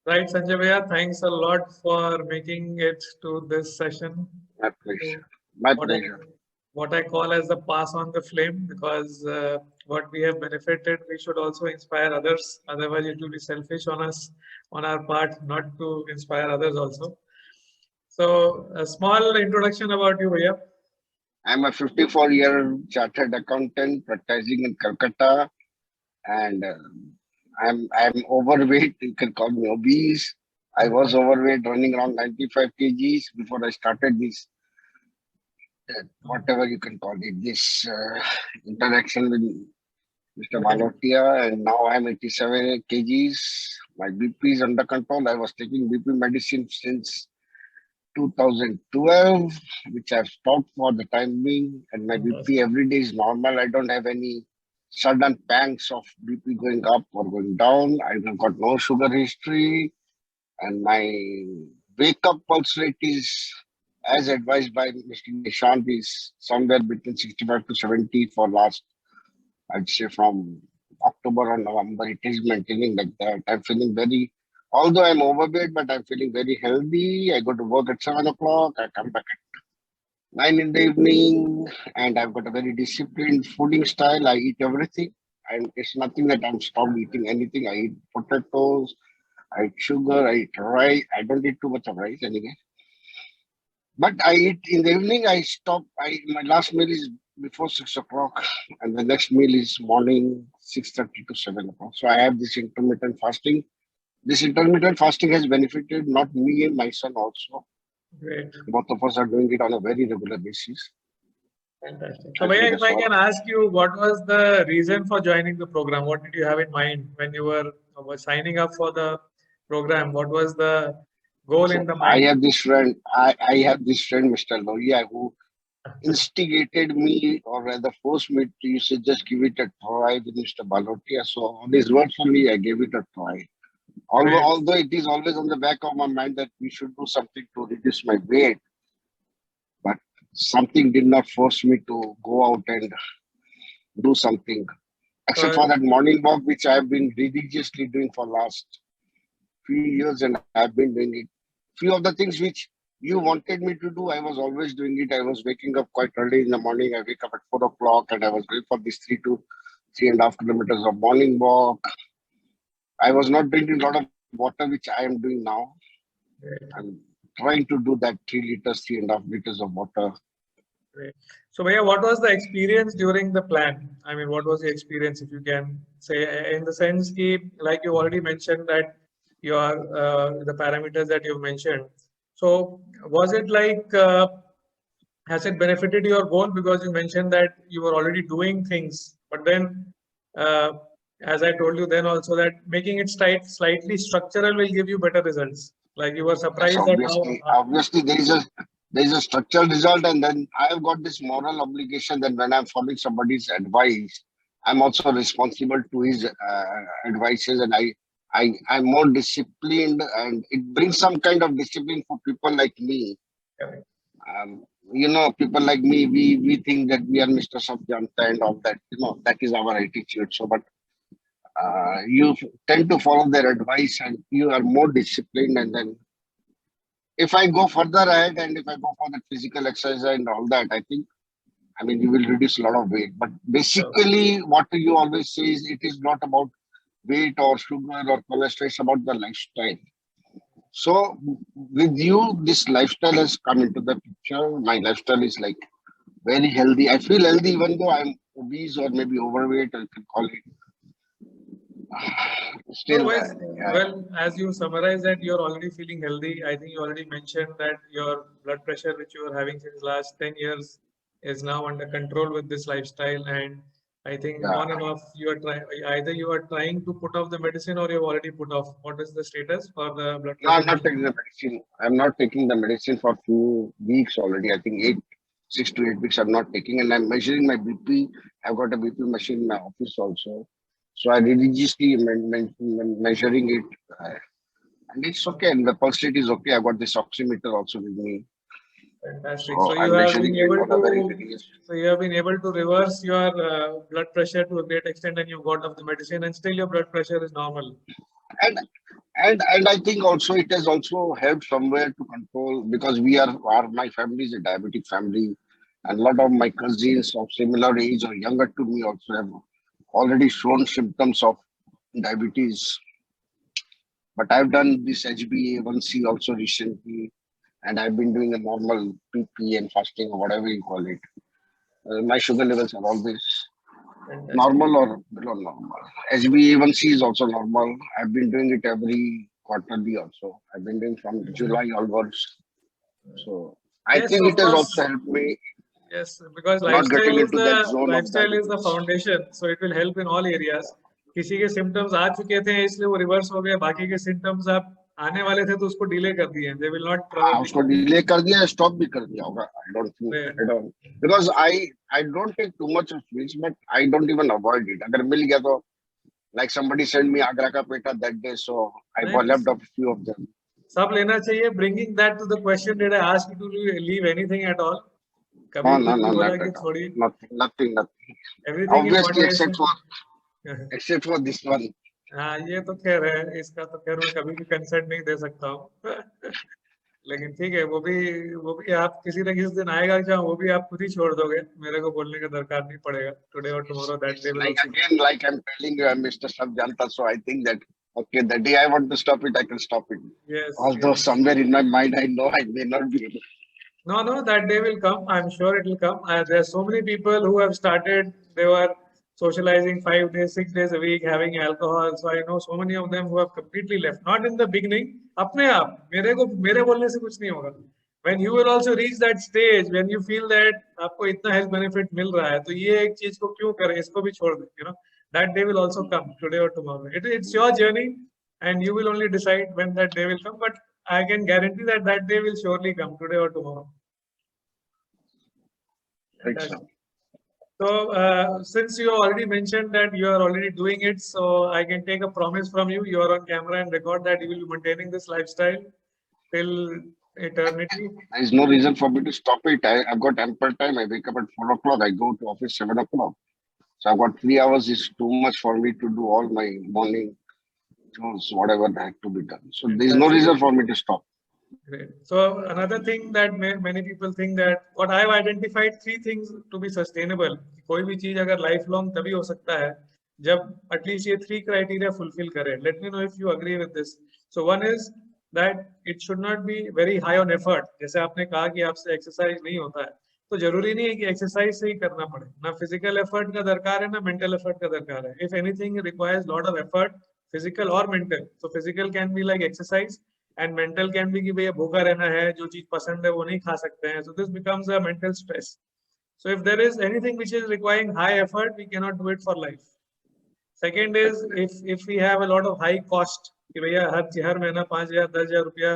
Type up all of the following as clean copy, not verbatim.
Right, Sanjay Bhaiya, thanks a lot for making it to this session. My pleasure. So My what I, pleasure. what I call as the pass on the flame, because what we have benefited, we should also inspire others. Otherwise, it will be selfish on us, on our part, not to inspire others also. So a small introduction about you, Bhaiya. I'm a 54-year chartered accountant practicing in Calcutta, and I'm overweight. You can call me obese. I was overweight, running around 95 kgs before I started this, whatever you can call it, this interaction with Mr. Balotia, and now I'm 87 kgs. My BP is under control. I was taking BP medicine since 2012, which I've stopped for the time being, and my BP Fantastic. every day is normal. I don't have any sudden pangs of BP going up or going down. I've got no sugar history, and my wake up pulse rate is, as advised by Mr. Nishant, is somewhere between 65 to 70 for last, I'd say, from October or November. It is maintaining like that. I'm feeling very, although I'm overweight, but I'm feeling very healthy. I go to work at 7 o'clock. I come back at 9 in the evening, and I've got a very disciplined fooding style. I eat everything, and it's nothing that I'm stopped eating anything. I eat potatoes, I eat sugar, I eat rice. I don't eat too much of rice anyway. But I eat in the evening. I stop. My last meal is before 6 o'clock, and the next meal is morning 6:30 to 7 o'clock. So I have this intermittent fasting. This intermittent fasting has benefited not me and my son also. Great. Both of us are doing it on a very regular basis. Fantastic. So, As Bhaiya, good if as I all. can ask you, what was the reason for joining the program? What did you have in mind when you were signing up for the program? What was the goal So in the I mind? have this friend. I have this friend, Mr. Loya, who instigated me, or rather forced me to, you should just give it a try with Mr. Balotia. So on his words only, I gave it a try. Great. Although it is always on the back of my mind that we should do something to reduce my weight, but something did not force me to go out and do something. Except So, for that morning walk, which I've been religiously doing for last few years, and I've been doing it. Few of the things which you wanted me to do, I was always doing it. I was waking up quite early in the morning. I wake up at 4 o'clock, and I was going for this 3 to 3.5 kilometers of morning walk. I was not drinking a lot of water, which I am doing now. great, I'm trying to do that 3 liters, 3.5 liters of water. great. So, Bhaiya, what was the experience during the plan? I mean, what was the experience, if you can say, in the sense ki, like you already mentioned that your the parameters that you mentioned. So, was it like has it benefited your goal, because you mentioned that you were already doing things, but then uh, as I told you then also, that making it slightly structural will give you better results, like you were Yes, surprised that how obviously there is a structural result, and then I have got this moral obligation that when I'm following somebody's advice, I'm also responsible to his advices, and I'm more disciplined, and it brings some kind of discipline for people like me. Um, people like me, we think that we are Mr. Sabjanta and all that. That is our attitude. So, but you tend to follow their advice, and you are more disciplined, and then if I go further ahead and if I go for the physical exercise and all that, I mean, you will reduce a lot of weight. But basically, what you always say is it is not about weight or sugar or cholesterol, it's about the lifestyle. So, with you, this lifestyle has come into the picture. My lifestyle is like very healthy. I feel healthy even though I'm obese or maybe overweight, or you can call it. no, Still, yeah, well, as you summarize that you're already feeling healthy, I think you already mentioned that your blood pressure, which you were having since last 10 years, is now under control with this lifestyle. And I think yeah. on and off, you are trying, either you are trying to put off the medicine or you've already put off. What is the status for the blood No, pressure I'm not medicine? taking the medicine. I'm not taking the medicine for few weeks already. I think 6 to 8 weeks I'm not taking, and I'm measuring my BP. I've got a BP machine in my office also, so I religiously measuring it, and it's okay. And the pulse rate is okay. I've got this oximeter also with me, Fantastic. so I'm measuring it on a very regular. So you have been able to reverse your blood pressure to a great extent, and you got off the medicine, and still your blood pressure is normal. And And I think also it has also helped somewhere to control, because we are my family is a diabetic family, and a lot of my cousins of similar age or younger to me also have already shown symptoms of diabetes. But I've done this HbA1c also recently, and I've been doing a normal PP and fasting or whatever you call it. My sugar levels are always Fantastic. normal or below normal. HbA1c is also normal. I've been doing it every quarterly also. I've been doing from Mhm. July onwards. So I Yes, think of it has course. also helped me Yes, because not getting into that zone of lifestyle is the diabetes. foundation, so it will help in all areas. किसी के symptoms आ चुके थे इसलिए वो reverse हो गए, बाकी के सिम्टम्स आप आने वाले थे तो उसको डिले कर दिए, they will not हाँ, probably उसको come. डिले कर दिया, स्टॉप भी कर दिया होगा. I don't think, Right. I don't, because I don't take too much of sweets, but I don't even avoid it. अगर मिल गया तो, like somebody sent me Agra ka peta that day, so I left Nice. off a few of them. सब लेना चाहिए. Bringing that to the question, did I ask you to leave anything at all? कभी No, no, कुछ भी no, बोला not कि at all. छोड़ी? Nothing. Everything in Obviously, moderation. except for this one. हाँ, ये तो खैर है, इसका तो खैर मैं कभी भी कंसेंट नहीं दे सकता हूँ. लेकिन ठीक है, वो भी आप किसी न किसी दिन आएगा जहाँ वो भी आप खुद ही छोड़ दोगे, मेरे को बोलने का दरकार नहीं पड़ेगा. टुडे और tomorrow that day will Like also. again, like I'm telling you, I'm Mr. Sabjanta, so I think that okay, the day I want to stop it, I can stop it. Yes, Although yes. somewhere in my mind, I know I may not be able. No, no, that day will come. I'm sure it will come. There are so many people who have started. They were socializing 5 days, 6 days a week, having alcohol. So I know so many of them who have completely left. Not in the beginning. अपने आप मेरे बोलने से कुछ नहीं होगा. When you will also reach that stage, when you feel that आपको इतना health benefit मिल रहा है, तो ये एक चीज को क्यों करें? इसको भी छोड़ दें. That day will also come today or tomorrow. It's your journey, and you will only decide when that day will come. But I can guarantee that that day will surely come today or tomorrow. Right, Fantastic. sir. So, since you already mentioned that you are already doing it, so I can take a promise from you. You are on camera and record that you will be maintaining this lifestyle till eternity. There is no reason for me to stop it. I've got ample time. I wake up at 4 o'clock. I go to office 7 o'clock. So I've got 3 hours. Is too much for me to do all my morning chores, whatever that had to be done. So there is no Fantastic. reason for me to stop. Great. So another thing that many people think that what I've identified 3 things to be sustainable. कोई भी चीज अगर life long तभी हो सकता है जब at least ये 3 criteria fulfill करे. Let me know if you agree with this. So one is that it should not be very high on effort. जैसे आपने कहा कि आपसे exercise नहीं होता है, तो जरूरी नहीं है कि exercise से ही करना पड़े. ना physical effort का दरकार है, ना mental effort का दरकार है. If anything requires lot of effort, physical or mental. So physical can be like exercise. And mental can भी कि भैया भूखा रहना है, जो चीज पसंद है वो नहीं खा सकते हैं. So this becomes a mental stress. So if there is anything which is requiring high effort, we can not do it for life. Second is if we have a lot of high cost कि भैया हर महीना 5,000 10,000 रुपया,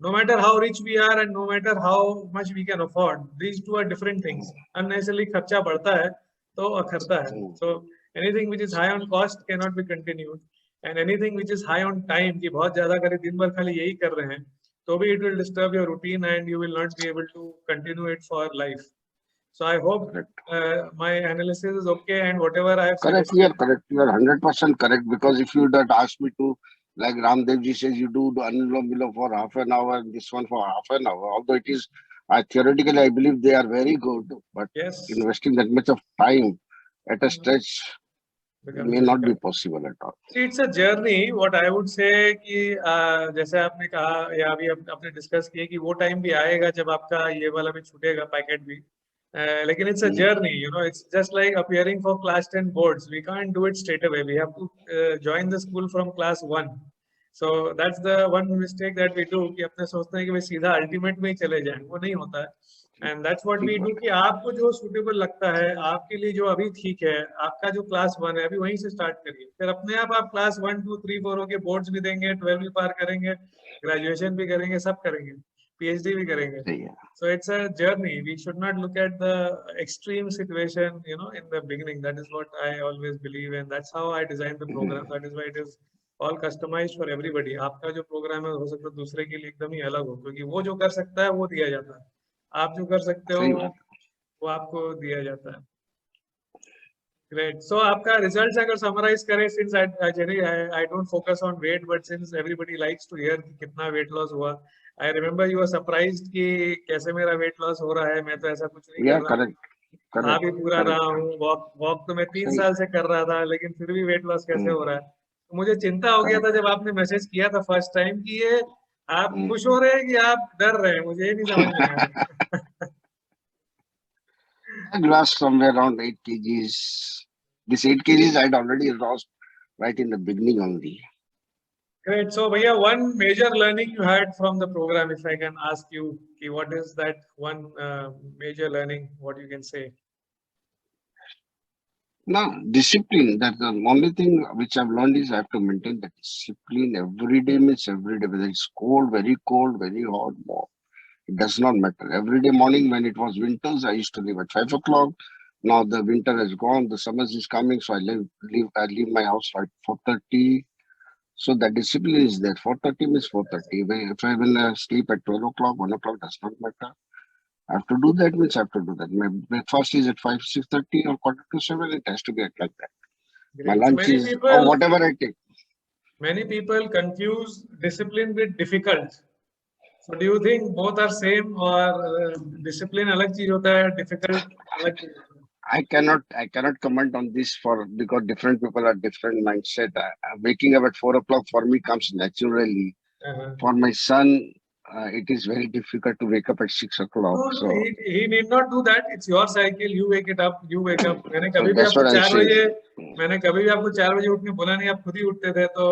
no matter how rich we are and no matter how much we can afford, these two are different things. Unnecessarily खर्चा बढ़ता है तो अखरता है. So anything which is high on cost cannot be continued. And anything which is high on time कि बहुत ज्यादा करें, दिन भर खाली यही कर रहे हैं, तो भी it will disturb your routine and you will not be able to continue it for life. So I hope Correct. my analysis is okay, and whatever I have Correct. You are suggested. correct. You are 100% correct. Because if you had asked me to, like Ramdevji says, you do the Anulom Vilom for half an hour and this one for half an hour. Although it is, theoretically, I believe they are very good, but Yes, investing that much of time at a stretch becomes may not be difficult. possible at all. See, it's a journey. What I would say कि जैसे आपने कहा या अभी आपने discuss किया कि वो टाइम भी आएगा जब आपका ये वाला भी छूटेगा पैकेट भी. लेकिन it's a journey, it's just like appearing for class 10 boards. We can't do it straight away. We have to join the school from class 1. So that's the one mistake that we do कि अपने सोचते हैं कि भाई सीधा ultimate में ही चले जाएं, वो नहीं होता है. And that's what we do कि आपको जो सुटेबल लगता है, आपके लिए जो अभी ठीक है, आपका जो क्लास 1 है अभी वहीं से स्टार्ट करिए. फिर अपने आप क्लास 1 2 3 4 के बोर्ड्स भी देंगे, 12 भी पार करेंगे, ग्रेजुएशन भी करेंगे, सब करेंगे, पीएचडी भी करेंगे. Yeah. So it's a journey. We should not look at the extreme situation, in the beginning. That is what I always believe, and that's how I designed the program. That is why it is all customized for everybody. आपका जो programme है हो सकता है दूसरे के लिए एकदम ही अलग हो, क्योंकि वो जो कर सकता है वो दिया जाता है, आप जो कर सकते हो सही बात. वो आपको दिया जाता है. Great. So आपका results अगर summarize करें, since I don't focus on weight, but since everybody likes to hear कि कितना weight loss हुआ, I remember you were surprised कि कैसे मेरा weight loss हो रहा है, मैं तो ऐसा कुछ नहीं Yeah, कर रहा हूँ, खा भी पूरा रहा हूँ, वॉक तो मैं 3 सही, साल से कर रहा था, लेकिन फिर भी weight loss कैसे हो रहा है? तो मुझे चिंता हो गया था correct. जब आपने मैसेज किया था फर्स्ट टाइम कि ये आप Hmm. खुश हो रहे हैं कि आप डर रहे हैं, मुझे ये नहीं समझ में आया। I lost somewhere around 8 kgs. This 8 kgs I'd already lost right in the beginning only. Great. So, Bhaiya, one major learning you had from the program, if I can ask you, ki what is that one major learning, what you can say? Now, discipline, that's the only thing which I've learned is I have to maintain the discipline every day, means every day, whether it's cold, very hot, warm. It does not matter. Every day morning when it was winters, I used to leave at 5 o'clock. Now the winter has gone, the summer is coming, so I leave my house at 4:30. So the discipline is there. 4:30 means 4:30. If I will sleep at 12 o'clock, 1 o'clock, does not matter. I have to do that means I have to do that. My breakfast is at 5, 6:30 or quarter to 7. It has to be at like that. My Great. So lunch is or whatever I take. many people confuse discipline with difficult. So do you think both are same or discipline अलग चीज होता है, difficult अलग चीज होता है? I cannot comment on this for because different people are different mindset. Waking up at 4 o'clock for me comes naturally. Uh-huh. For my son, it is very difficult to wake up at 6 o'clock. No, So, he need not do that. It's your cycle. You wake it up. You wake up. मैंने so कभी भी that's आपको what I'm 4 saying. बजे मैंने कभी भी आपको 4 बजे उठने बोला नहीं, आप खुद ही उठते थे, तो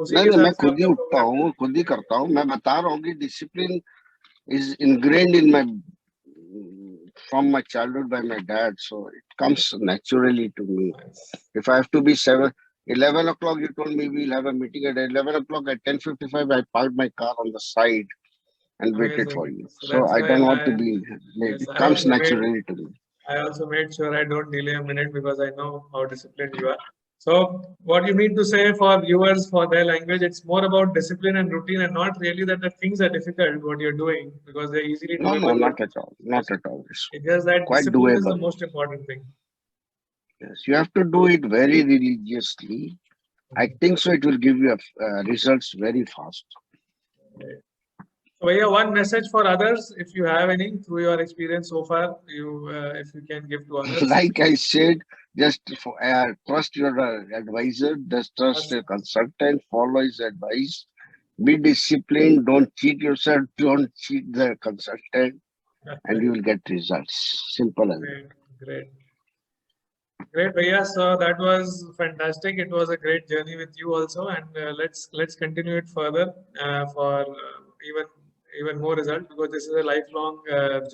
उसी नहीं के नहीं, मैं हिसाब से खुद ही आपका उठता प्रोग्राम। हूँ, खुद ही करता हूँ. मैं बता रहा हूँ कि discipline is ingrained in my from my childhood by my dad, so it comes naturally to me. If I have to be 11 o'clock, you told me we'll have a meeting at 11 o'clock. At 10:55, I parked my car on the side and waited for Amazing. you. So So that's I why don't want to be late. yes, It comes naturally to me. I also made sure I don't delay a minute because I know how disciplined you are. So what you need to say for viewers for their language, it's more about discipline and routine and not really that the things are difficult what you're doing because they're easily No, no, doable. not at all. Not Yes. at all. It's It's just that quite discipline is the doable. most important thing. Yes, you have to do it very religiously. I think so. It will give you results very fast. So, yeah, one message for others, if you have any through your experience so far, if you can give to others. Like I said, just trust your advisor, just trust your consultant, follow his advice, be disciplined, don't cheat yourself, don't cheat the consultant, and you will get results. Simple as that. Great, great. Great, Bhaiya. So that was fantastic. It was a great journey with you also, and let's continue it further for even more result because this is a lifelong.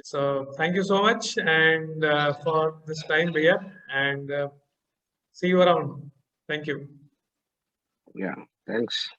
So thank you so much and for this time, Bhaiya, and see you around. Thank you. Yeah, thanks.